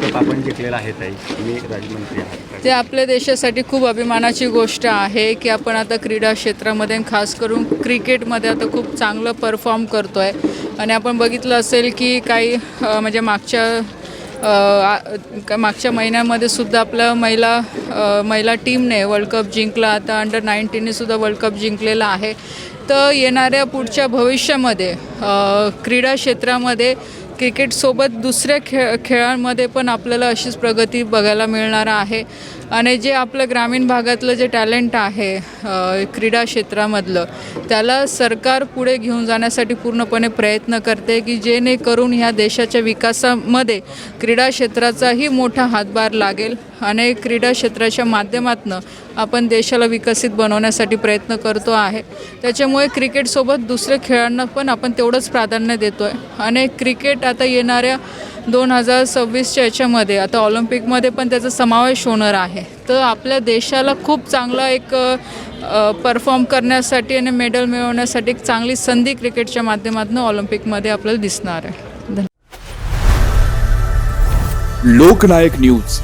Cup आपण जिंकलेला आहे ताई, तुम्ही राज्यमंत्री आहात. ते आपल्या देशासाठी खूप अभिमानाची गोष्ट आहे की आपण आता क्रीडा क्षेत्रामध्ये खास करून क्रिकेटमध्ये आता खूप चांगलं परफॉर्म करतो आहे. आणि आपण बघितलं असेल की काही म्हणजे मागच्या महिन्यामध्ये सुद्धा आपल्या महिला टीमने वर्ल्ड कप जिंकला. आता अंडर 19ने सुद्धा वर्ल्ड कप जिंकलेला आहे. तर येणाऱ्या पुढच्या भविष्यामध्ये क्रीडा क्षेत्रामध्ये क्रिकेटसोबत दुसऱ्या खेळांमध्ये पण आपल्याला अशीच प्रगती बघायला मिळणार आहे. आणि जे आपलं ग्रामीण भागातलं जे टॅलेंट आहे क्रीडा क्षेत्रामधलं, त्याला सरकार पुढे घेऊन जाण्यासाठी पूर्णपणे प्रयत्न करते की जेणेकरून ह्या देशाच्या विकासामध्ये क्रीडा क्षेत्राचाही मोठा हातभार लागेल. आणि क्रीडा क्षेत्राच्या माध्यमातून आपण देशाला विकसित बनवण्यासाठी प्रयत्न करतो आहे. त्याच्यामुळे क्रिकेटसोबत दुसऱ्या खेळांना पण आपण तेवढंच प्राधान्य देतो आहे. आणि क्रिकेट आता येणाऱ्या 2026च्या याच्यामध्ये आता ऑलिम्पिकमध्ये पण त्याचा समावेश होणार आहे. तर आपल्या देशाला खूप चांगला एक परफॉर्म करण्यासाठी आणि मेडल मिळवण्यासाठी एक चांगली संधी क्रिकेटच्या माध्यमातून ऑलिम्पिकमध्ये आपल्याला दिसणार आहे. लोकनायक न्यूज